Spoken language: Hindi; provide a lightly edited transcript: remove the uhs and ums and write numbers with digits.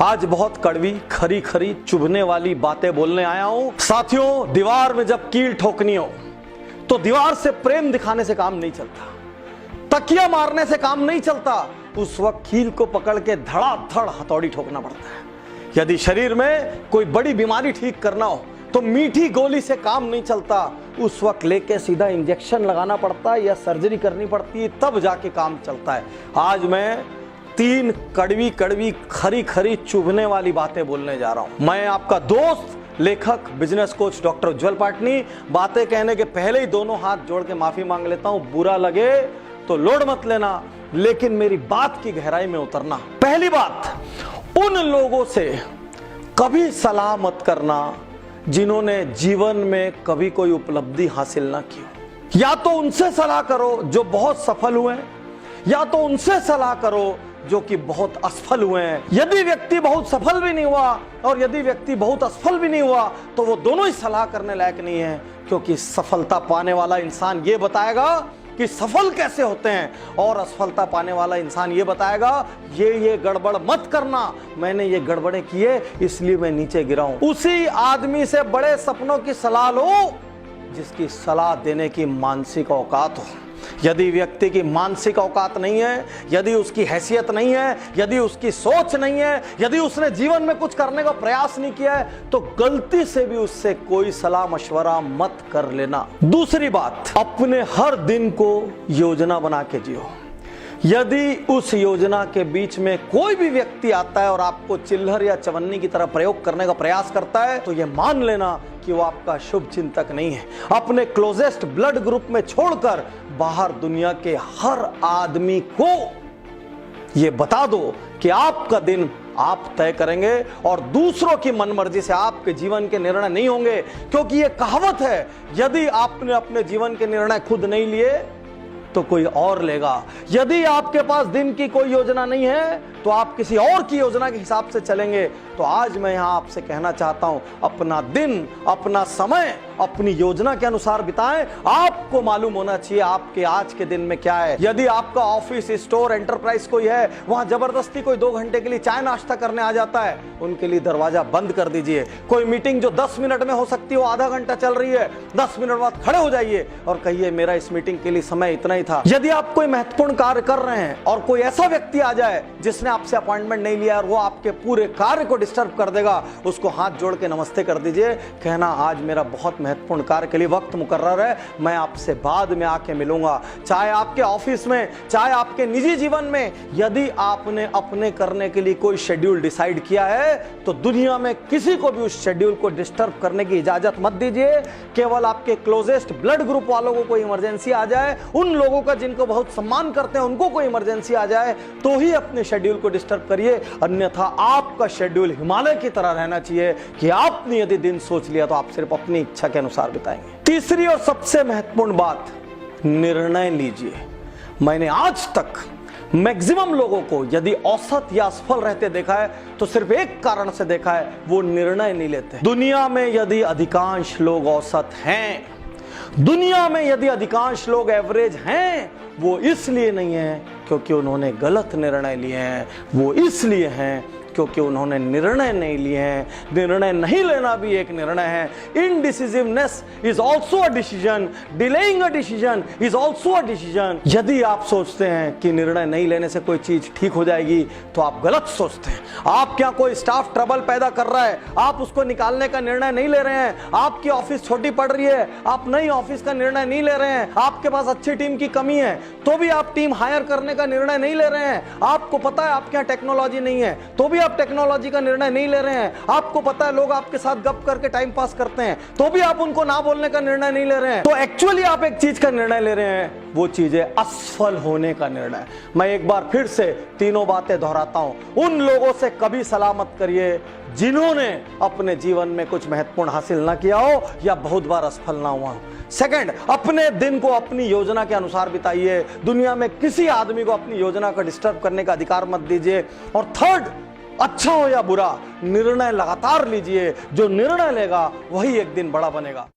आज बहुत कड़वी खरी खरी चुभने वाली बातें बोलने आया हूं। साथियों, दीवार में जब कील ठोकनी हो तो दीवार से प्रेम दिखाने से काम नहीं चलता, तकिया मारने से काम नहीं चलता। उस वक्त कील को पकड़ के धड़ाधड़ हथौड़ी ठोकना पड़ता है। यदि शरीर में कोई बड़ी बीमारी ठीक करना हो तो मीठी गोली से काम नहीं चलता, उस वक्त लेके सीधा इंजेक्शन लगाना पड़ता है या सर्जरी करनी पड़ती है, तब जाके काम चलता है। आज मैं 3 कड़वी कड़वी खरी खरी चुभने वाली बातें बोलने जा रहा हूं। मैं आपका दोस्त, लेखक, बिजनेस कोच डॉक्टर उज्जवल पाटनी। बातें कहने के पहले ही दोनों हाथ जोड़ के माफी मांग लेता हूं। बुरा लगे तो लोड मत लेना, लेकिन मेरी बात की गहराई में उतरना। पहली बात, उन लोगों से कभी सलाह मत करना जिन्होंने जीवन में कभी कोई उपलब्धि हासिल ना की हो। या तो उनसे सलाह करो जो बहुत सफल हुए हैं, या तो उनसे सलाह करो जो कि बहुत असफल हुए हैं। यदि व्यक्ति बहुत सफल भी नहीं हुआ और यदि व्यक्ति बहुत असफल भी नहीं हुआ तो वो दोनों ही सलाह करने लायक नहीं है, क्योंकि सफलता पाने वाला इंसान ये बताएगा कि सफल कैसे होते हैं और असफलता पाने वाला इंसान ये बताएगा ये गड़बड़ मत करना, मैंने ये गड़बड़े किए इसलिए मैं नीचे गिरा हूं। उसी आदमी से बड़े सपनों की सलाह लो जिसकी सलाह देने की मानसिक औकात हो। यदि व्यक्ति की मानसिक औकात नहीं है, यदि उसकी हैसियत नहीं है, यदि उसकी सोच नहीं है, यदि उसने जीवन में कुछ करने का प्रयास नहीं किया है, तो गलती से भी उससे कोई सलाह मशवरा मत कर लेना। दूसरी बात, अपने हर दिन को योजना बना के जियो। यदि उस योजना के बीच में कोई भी व्यक्ति आता है और आपको चिल्लर या चवन्नी की तरह प्रयोग करने का प्रयास करता है तो यह मान लेना कि वो आपका शुभ चिंतक नहीं है। अपने क्लोजेस्ट ब्लड ग्रुप में छोड़कर बाहर दुनिया के हर आदमी को यह बता दो कि आपका दिन आप तय करेंगे और दूसरों की मनमर्जी से आपके जीवन के निर्णय नहीं होंगे, क्योंकि यह कहावत है, यदि आपने अपने जीवन के निर्णय खुद नहीं लिए तो कोई और लेगा। यदि आपके पास दिन की कोई योजना नहीं है तो आप किसी और की योजना के हिसाब से चलेंगे। तो आज मैं यहां आपसे कहना चाहता हूं, अपना दिन, अपना समय अपनी योजना के अनुसार बिताएं। आपको मालूम होना चाहिए आपके आज के दिन में क्या है। यदि आपका ऑफिस, स्टोर, एंटरप्राइज कोई है, वहां जबरदस्ती कोई 2 घंटे के लिए चाय नाश्ता करने आ जाता है, उनके लिए दरवाजा बंद कर दीजिए। कोई मीटिंग जो 10 मिनट में हो सकती है वो आधा घंटा चल रही है, 10 मिनट बाद खड़े हो जाइए और कहिए मेरा इस मीटिंग के लिए समय इतना ही था। यदि आप कोई महत्वपूर्ण कार्य कर रहे हैं और कोई ऐसा व्यक्ति आ जाए जिसने आपसे अपॉइंटमेंट नहीं लिया और वो आपके पूरे कार्य को डिस्टर्ब कर देगा, उसको हाथ जोड़ के नमस्ते कर दीजिए। कहना आज मेरा बहुत महत्वपूर्ण कार्य के लिए वक्त मुकर्रर है, मैं आपसे बाद में आके मिलूंगा। चाहे आपके ऑफिस में, चाहे आपके निजी जीवन में, यदि आपने अपने करने के लिए कोई शेड्यूल डिसाइड किया है तो दुनिया में किसी को भी उस शेड्यूल को डिस्टर्ब करने की इजाजत मत दीजिए। केवल आपके क्लोजेस्ट ब्लड ग्रुप वालों को कोई इमरजेंसी आ जाए, उन लोगों का जिनको बहुत सम्मान करते हैं उनको कोई इमरजेंसी आ जाए तो ही अपने शेड्यूल को डिस्टर्ब करिए, अन्यथा आपका शेड्यूल हिमालय की तरह रहना चाहिए कि आपने यदि दिन सोच लिया तो आप सिर्फ अपनी इच्छा के अनुसार बिताएंगे। तीसरी और सबसे महत्वपूर्ण बात, निर्णय लीजिए। मैंने आज तक मैक्सिमम लोगों को यदि औसत या असफल रहते देखा है तो सिर्फ एक कारण से देखा है, वो निर्णय नहीं लेते। दुनिया में यदि अधिकांश लोग औसत हैं, दुनिया में यदि अधिकांश लोग एवरेज हैं, वो इसलिए नहीं है क्योंकि उन्होंने गलत निर्णय लिए हैं, वो इसलिए हैं क्योंकि उन्होंने निर्णय नहीं लिए हैं। निर्णय नहीं लेना भी एक निर्णय है। Indecisiveness is also a decision, delaying a decision is also a decision. यदि आप सोचते हैं कि निर्णय नहीं लेने से कोई चीज ठीक हो जाएगी तो आप गलत सोचते हैं। आपके यहाँ कोई स्टाफ ट्रबल पैदा कर रहा है, आप उसको निकालने का निर्णय नहीं ले रहे हैं। आपकी ऑफिस छोटी पड़ रही है, आप नई ऑफिस का निर्णय नहीं ले रहे हैं। आपके पास अच्छी टीम की कमी है तो भी आप टीम हायर करने का निर्णय नहीं ले रहे हैं। आपको पता है आपके यहाँ टेक्नोलॉजी नहीं है तो भी आप टेक्नोलॉजी का निर्णय नहीं ले रहे हैं। आपको पता है लोग आपके साथ गप करके टाइम पास करते हैं तो भी आप उनको ना बोलने का निर्णय नहीं ले रहे हैं। तो एक्चुअली आप एक चीज का निर्णय ले रहे हैं, वो चीज है असफल होने का निर्णय। मैं एक बार फिर से तीनों बातें दोहराता हूं। उन लोगों से कभी सलाह मत करिए जिन्होंने अपने जीवन में कुछ महत्वपूर्ण हासिल ना किया हो या बहुत बार असफल ना हुआ हो। सेकंड, अपने दिन को अपनी योजना के अनुसार बिताइए। दुनिया में किसी आदमी को अपनी योजना को डिस्टर्ब करने का अधिकार मत दीजिए। और थर्ड, अच्छा हो या बुरा, निर्णय लगातार लीजिए। जो निर्णय लेगा वही एक दिन बड़ा बनेगा।